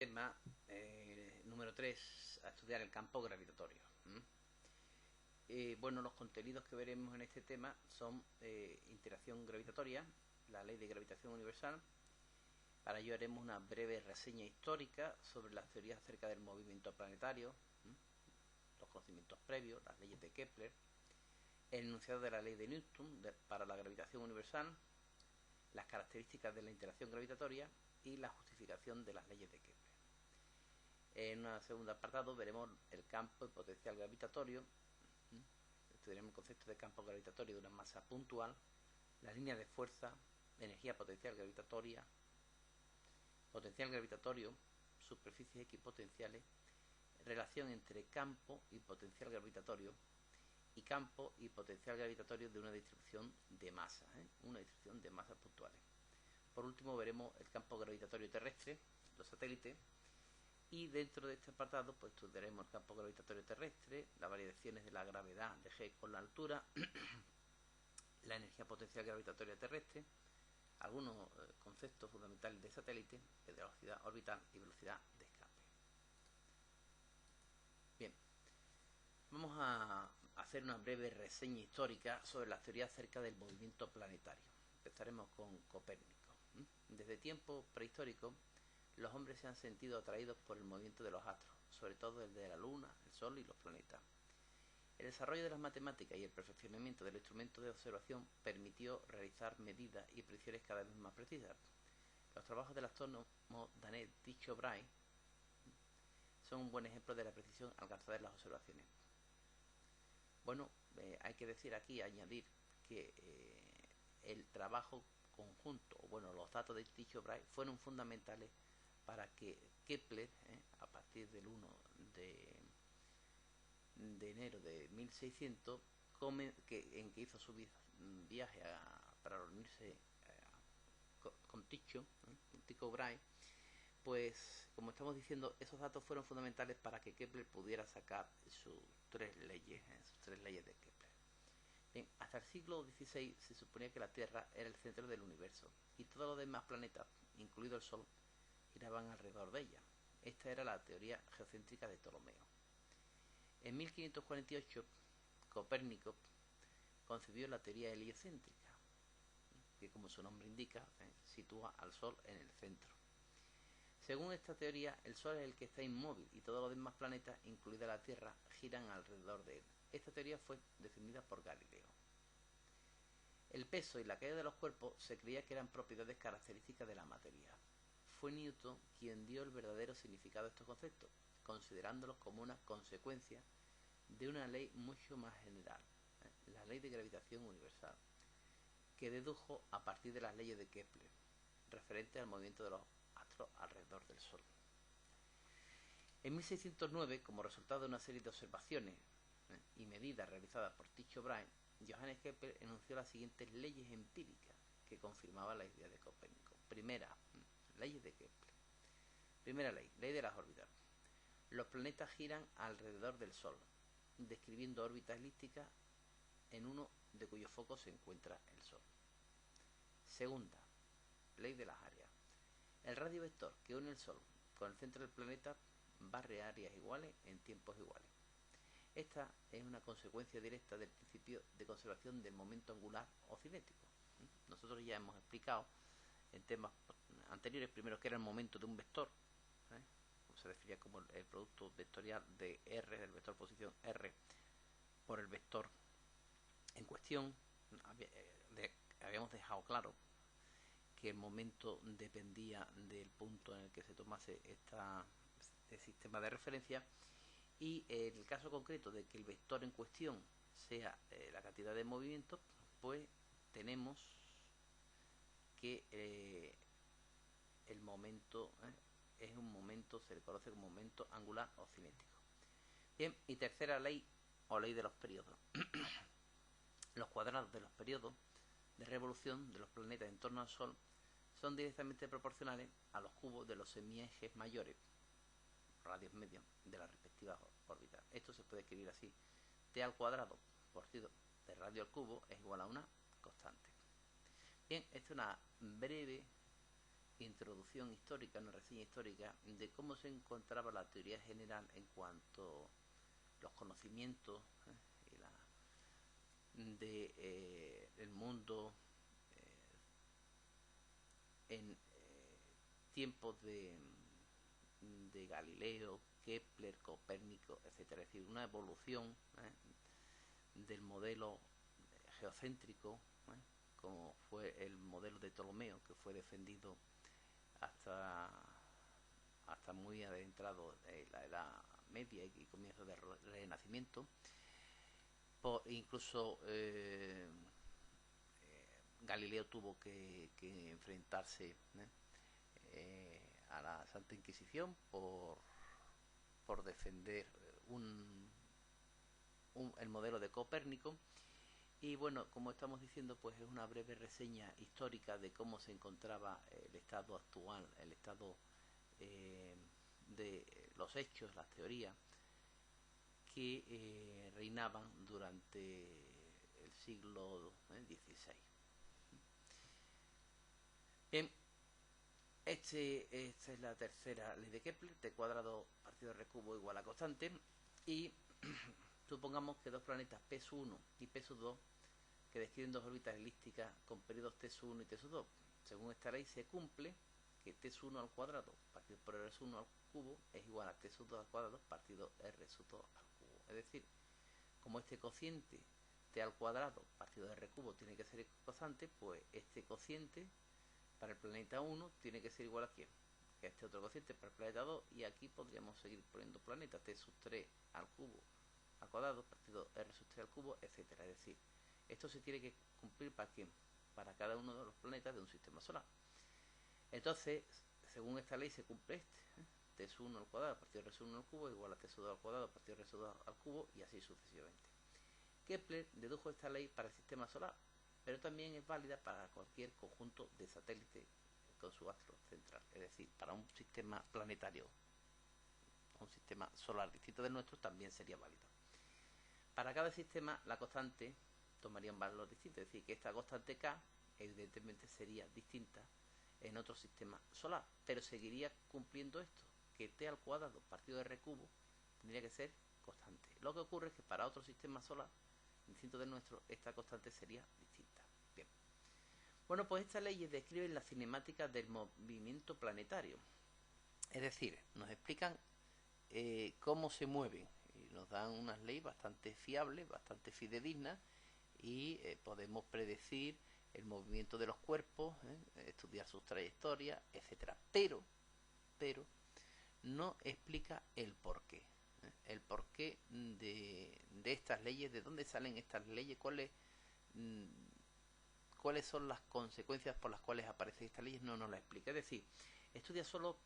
Tema número 3, a estudiar el campo gravitatorio. Bueno, los contenidos que veremos en este tema son interacción gravitatoria, la ley de gravitación universal. Para ello haremos una breve reseña histórica sobre las teorías acerca del movimiento planetario, los conocimientos previos, las leyes de Kepler, el enunciado de la ley de Newton para la gravitación universal, las características de la interacción gravitatoria y la justificación de las leyes de Kepler. En un segundo apartado veremos el campo y potencial gravitatorio. Estudiaremos el concepto de campo gravitatorio de una masa puntual, las líneas de fuerza, energía potencial gravitatoria, potencial gravitatorio, superficies equipotenciales, relación entre campo y potencial gravitatorio y campo y potencial gravitatorio de una distribución de masa, una distribución de masas puntuales. Por último veremos el campo gravitatorio terrestre, los satélites, y dentro de este apartado pues estudiaremos el campo gravitatorio terrestre, las variaciones de la gravedad de G con la altura, la energía potencial gravitatoria terrestre, algunos conceptos fundamentales de satélites, de velocidad orbital y velocidad de escape. Bien, vamos a hacer una breve reseña histórica sobre las teorías acerca del movimiento planetario. Empezaremos con Copérnico. Desde tiempos prehistóricos, los hombres se han sentido atraídos por el movimiento de los astros, sobre todo el de la Luna, el Sol y los planetas. El desarrollo de las matemáticas y el perfeccionamiento del instrumento de observación permitió realizar medidas y predicciones cada vez más precisas. Los trabajos del astrónomo danés Tycho Brahe son un buen ejemplo de la precisión alcanzada en las observaciones. Bueno, hay que decir aquí, añadir que el trabajo conjunto, los datos de Tycho Brahe fueron fundamentales para que Kepler, a partir del 1 de enero de 1600, en que hizo su viaje para reunirse con Tycho Brahe, pues como estamos diciendo, esos datos fueron fundamentales para que Kepler pudiera sacar sus tres leyes de Kepler. Bien, hasta el siglo XVI se suponía que la Tierra era el centro del universo y todos los demás planetas, incluido el Sol, giraban alrededor de ella. Esta era la teoría geocéntrica de Ptolomeo. En 1548, Copérnico concibió la teoría heliocéntrica, que como su nombre indica, sitúa al Sol en el centro. Según esta teoría, el Sol es el que está inmóvil y todos los demás planetas, incluida la Tierra, giran alrededor de él. Esta teoría fue defendida por Galileo. El peso y la caída de los cuerpos se creía que eran propiedades características de la materia. Fue Newton quien dio el verdadero significado a estos conceptos, considerándolos como una consecuencia de una ley mucho más general, la ley de gravitación universal, que dedujo a partir de las leyes de Kepler, referentes al movimiento de los astros alrededor del Sol. En 1609, como resultado de una serie de observaciones y medidas realizadas por Tycho Brahe, Johannes Kepler enunció las siguientes leyes empíricas que confirmaban la idea de Copérnico. Primera, leyes de Kepler. Primera ley, ley de las órbitas. Los planetas giran alrededor del Sol, describiendo órbitas elípticas en uno de cuyos focos se encuentra el Sol. Segunda, ley de las áreas. El radio vector que une el Sol con el centro del planeta barre áreas iguales en tiempos iguales. Esta es una consecuencia directa del principio de conservación del momento angular o cinético. Nosotros ya hemos explicado en temas anteriores, primero, que era el momento de un vector, se definía como el producto vectorial de R, del vector posición R, por el vector en cuestión. Habíamos dejado claro que el momento dependía del punto en el que se tomase este sistema de referencia, y en el caso concreto de que el vector en cuestión sea la cantidad de movimiento, pues tenemos que el momento es un momento, se le conoce como momento angular o cinético. Bien, y tercera ley o ley de los periodos. Los cuadrados de los periodos de revolución de los planetas en torno al Sol son directamente proporcionales a los cubos de los semiejes mayores, radios medios, de las respectivas órbitas. Esto se puede escribir así: t al cuadrado por t de radio al cubo es igual a una constante. Bien, esta es una breve introducción histórica, una reseña histórica de cómo se encontraba la teoría general en cuanto a los conocimientos y el mundo en tiempos de Galileo, Kepler, Copérnico, etcétera. Es decir, una evolución del modelo geocéntrico, como fue el modelo de Ptolomeo, que fue defendido hasta muy adentrado en la Edad Media y comienzo del Renacimiento. Incluso Galileo tuvo que enfrentarse a la Santa Inquisición por defender el modelo de Copérnico. Y bueno, como estamos diciendo, pues es una breve reseña histórica de cómo se encontraba el estado actual, el estado de los hechos, las teorías que reinaban durante el siglo XVI. Bien, esta es la tercera ley de Kepler, T cuadrado partido R cubo igual a constante, y supongamos que dos planetas P1 y P2 que describen dos órbitas elípticas con periodos T1 y T2. Según esta ley se cumple que T1 al cuadrado partido por R1 al cubo es igual a T2 al cuadrado partido R2 al cubo. Es decir, como este cociente T al cuadrado partido de R cubo tiene que ser constante, pues este cociente para el planeta 1 tiene que ser igual a ¿quién? Que este otro cociente para el planeta 2, y aquí podríamos seguir poniendo planetas T sub 3 al cubo al cuadrado partido R sub 3 al cubo, etcétera. Es decir, esto se tiene que cumplir para ¿quién? Para cada uno de los planetas de un sistema solar. Entonces, según esta ley se cumple T1 al cuadrado partido de R1 al cubo igual a T2 al cuadrado partido de R2 al cubo, y así sucesivamente. Kepler dedujo esta ley para el sistema solar, pero también es válida para cualquier conjunto de satélites con su astro central, es decir, para un sistema planetario, un sistema solar distinto del nuestro, también sería válido. Para cada sistema la constante tomaría un valor distinto, es decir, que esta constante K evidentemente sería distinta en otro sistema solar, pero seguiría cumpliendo esto, que T al cuadrado partido de R cubo tendría que ser constante. Lo que ocurre es que para otro sistema solar distinto del nuestro, esta constante sería distinta. Bien. Bueno, pues estas leyes describen la cinemática del movimiento planetario. Es decir, nos explican cómo se mueven. Y nos dan unas leyes bastante fiables, bastante fidedignas, y podemos predecir el movimiento de los cuerpos, estudiar sus trayectorias, etcétera. Pero no explica el porqué. El porqué de estas leyes, de dónde salen estas leyes, cuáles son las consecuencias por las cuales aparecen estas leyes, no nos la explica. Es decir, estudia solo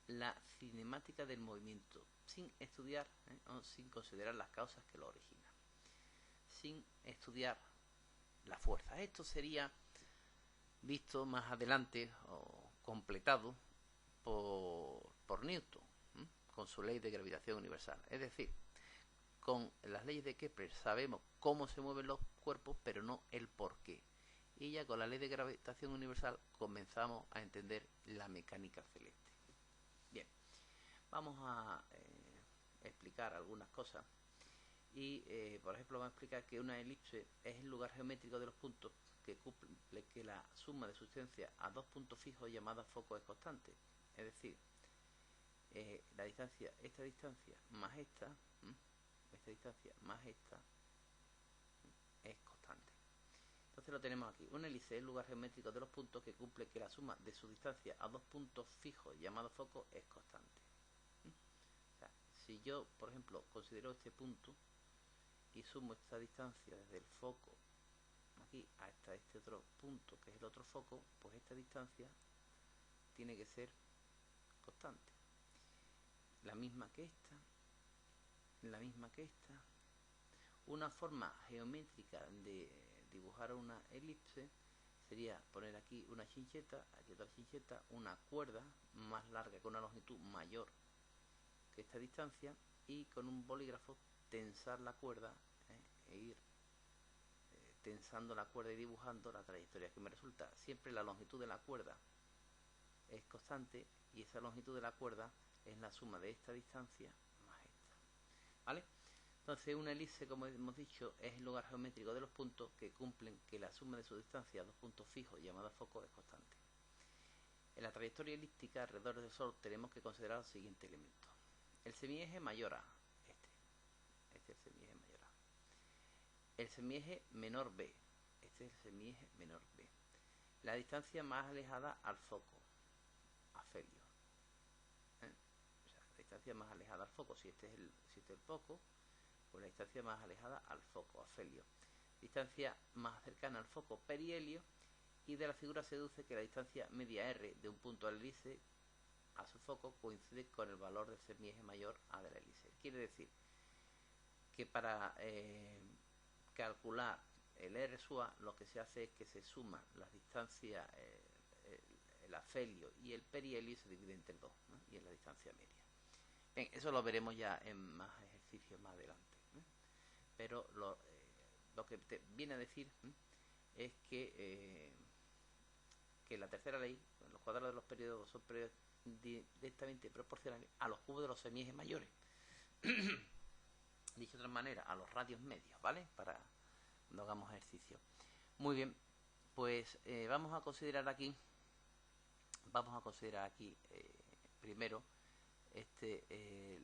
la cinemática del movimiento, sin estudiar o sin considerar las causas que lo originan, sin estudiar la fuerza. Esto sería visto más adelante o completado por Newton, con su ley de gravitación universal. Es decir, con las leyes de Kepler sabemos cómo se mueven los cuerpos, pero no el porqué. Y ya con la ley de gravitación universal comenzamos a entender la mecánica celeste. Bien, vamos a explicar algunas cosas. Y, por ejemplo, vamos a explicar que una elipse es el lugar geométrico de los puntos que cumple que la suma de su distancia a dos puntos fijos llamados focos es constante. Es decir, esta distancia más esta distancia más esta es constante. Entonces lo tenemos aquí. Una elipse es el lugar geométrico de los puntos que cumple que la suma de su distancia a dos puntos fijos llamados focos es constante. O sea, si yo, por ejemplo, considero este punto y sumo esta distancia desde el foco aquí hasta este otro punto que es el otro foco, pues esta distancia tiene que ser constante. La misma que esta, la misma que esta. Una forma geométrica de dibujar una elipse sería poner aquí una chincheta, aquí otra chincheta, una cuerda más larga con una longitud mayor que esta distancia, y con un bolígrafo tensar la cuerda e ir tensando la cuerda y dibujando la trayectoria que me resulta. Siempre la longitud de la cuerda es constante y esa longitud de la cuerda es la suma de esta distancia más esta, ¿vale? Entonces una elipse, como hemos dicho, es el lugar geométrico de los puntos que cumplen que la suma de su distancia a dos puntos fijos llamados focos es constante. En la trayectoria elíptica alrededor del Sol tenemos que considerar los siguientes elementos. El semieje mayor a, este es el semieje mayor a. El semieje menor b, este es el semieje menor b. La distancia más alejada al foco, afelio. O sea, la distancia más alejada al foco, si este es el foco, pues la distancia más alejada al foco, afelio. Distancia más cercana al foco, perihelio. Y de la figura se deduce que la distancia media r de un punto al elipse a su foco coincide con el valor del semieje mayor a de la elipse. Quiere decir que para calcular el r sub a lo que se hace es que se suman las distancias, el afelio y el perihelio, y se divide entre 2, ¿no? Y es la distancia media. Bien, eso lo veremos ya en más ejercicios más adelante, ¿no? Pero lo que te viene a decir, ¿no?, es que la tercera ley, los cuadrados de los periodos son periodos directamente proporcionales a los cubos de los semiejes mayores. Dicho de otra manera, a los radios medios, ¿vale? Para cuando hagamos ejercicio. Muy bien, pues vamos a considerar aquí primero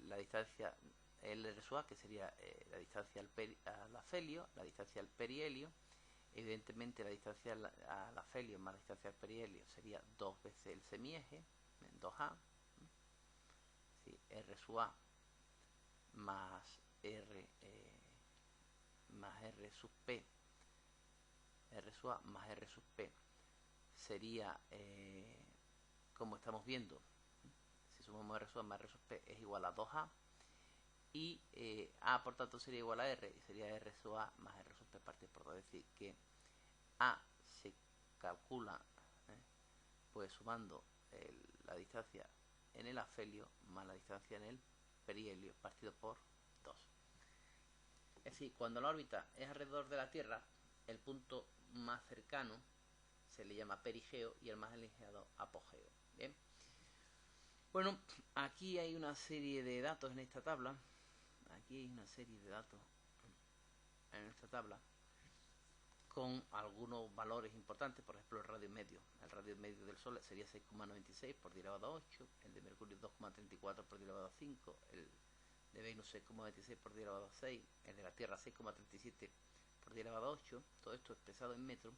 la distancia L sub a, que sería la distancia al afelio, la distancia al perihelio. Evidentemente la distancia al afelio más la distancia al perihelio sería 2 veces el semieje, 2a, ¿sí? R sub a más R sub P, R sub a más R sub P sería, como estamos viendo, si sumamos R sub a más R sub P es igual a 2a, y A por tanto sería igual a R, y sería R sub a más R sub P partido por 2, es decir que A se calcula pues sumando la distancia en el afelio más la distancia en el perihelio partido por 2. Es decir, cuando la órbita es alrededor de la Tierra, el punto más cercano se le llama perigeo y el más alejado apogeo. Bien. Bueno, aquí hay una serie de datos en esta tabla. Con algunos valores importantes, por ejemplo el radio medio. El radio medio del Sol sería 6,96 por 10 elevado a 8, el de Mercurio 2,34 por 10 elevado a 5, el de Venus 6,26 por 10 elevado a 6, el de la Tierra 6,37 por 10 elevado a 8, todo esto expresado en metros.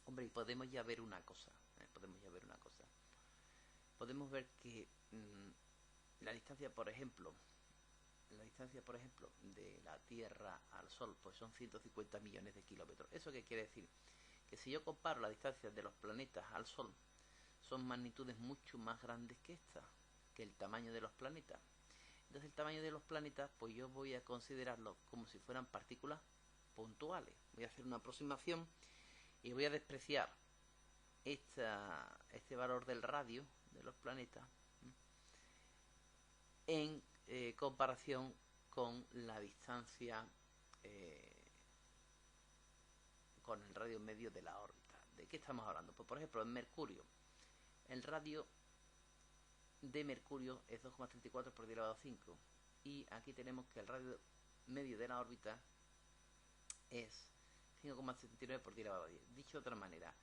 Hombre, y podemos ya ver una cosa, podemos ver que la distancia, por ejemplo, de la Tierra al Sol, pues son 150 millones de kilómetros. ¿Eso qué quiere decir? Que si yo comparo la distancia de los planetas al Sol, son magnitudes mucho más grandes que esta, que el tamaño de los planetas. Entonces el tamaño de los planetas, pues yo voy a considerarlo como si fueran partículas puntuales. Voy a hacer una aproximación y voy a despreciar este valor del radio de los planetas en comparación con la distancia con el radio medio de la órbita. ¿De qué estamos hablando? Pues por ejemplo en Mercurio, el radio de Mercurio es 2,34 por 10 elevado a 5, y aquí tenemos que el radio medio de la órbita es 5,79 por 10 elevado a 10. Dicho de otra manera,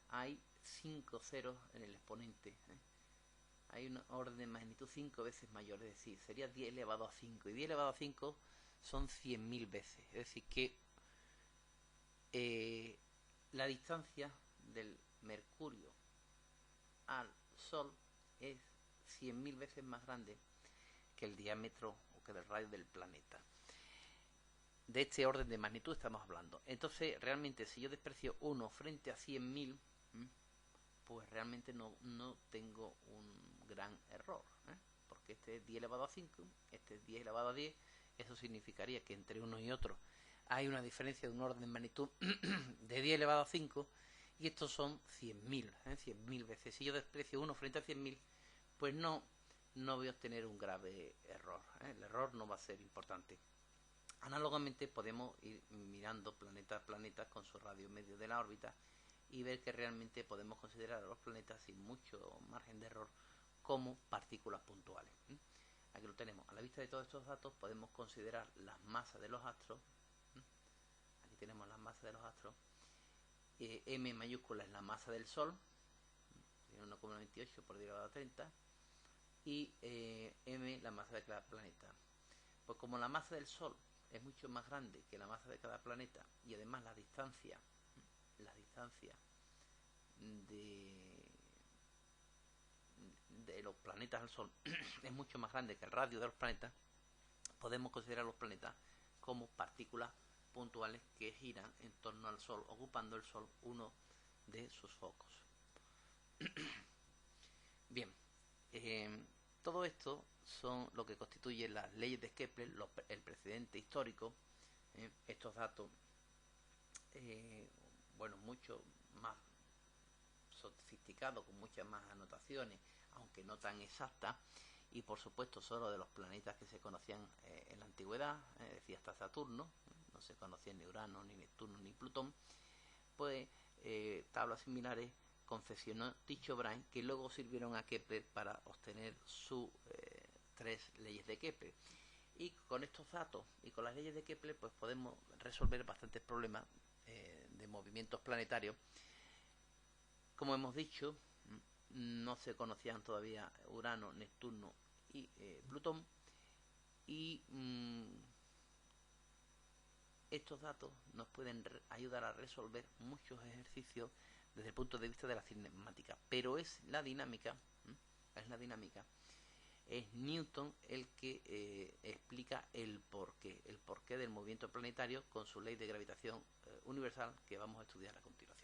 hay 5 ceros en el exponente, hay un orden de magnitud 5 veces mayor, es decir, sería 10 elevado a 5, y 10 elevado a 5 son 100.000 veces, es decir que la distancia del Mercurio al Sol es 100.000 veces más grande que el diámetro o que el radio del planeta. De este orden de magnitud estamos hablando. Entonces, realmente, si yo desprecio 1 frente a 100.000, pues realmente no tengo un gran error, porque este es 10 elevado a 5, este es 10 elevado a 10, eso significaría que entre uno y otro hay una diferencia de un orden de magnitud de 10 elevado a 5, y estos son 100.000, 100.000 veces. Si yo desprecio 1 frente a 100.000, pues no voy a obtener un grave error, el error no va a ser importante. Análogamente podemos ir mirando planeta a planeta con su radio medio de la órbita y ver que realmente podemos considerar a los planetas sin mucho margen de error como partículas puntuales. Aquí lo tenemos. A la vista de todos estos datos podemos considerar las masas de los astros. Aquí tenemos las masas de los astros. M mayúscula es la masa del Sol, 1,98 por 10 a la 30, y M la masa de cada planeta. Pues como la masa del Sol es mucho más grande que la masa de cada planeta, y además la distancia de los planetas al Sol es mucho más grande que el radio de los planetas, podemos considerar los planetas como partículas puntuales que giran en torno al Sol, ocupando el Sol uno de sus focos. Bien, todo esto son lo que constituye las leyes de Kepler, el precedente histórico. Estos datos, bueno, mucho más sofisticados, con muchas más anotaciones, aunque no tan exactas, y por supuesto solo de los planetas que se conocían en la antigüedad, decía hasta Saturno, no se conocían ni Urano, ni Neptuno, ni Plutón. Pues tablas similares confeccionó Tycho Brahe, que luego sirvieron a Kepler para obtener sus 3 leyes de Kepler. Y con estos datos y con las leyes de Kepler pues podemos resolver bastantes problemas de movimientos planetarios. Como hemos dicho, no se conocían todavía Urano, Neptuno y Plutón, y estos datos nos pueden ayudar a resolver muchos ejercicios desde el punto de vista de la cinemática, pero es Newton el que explica el porqué del movimiento planetario con su ley de gravitación universal, que vamos a estudiar a continuación.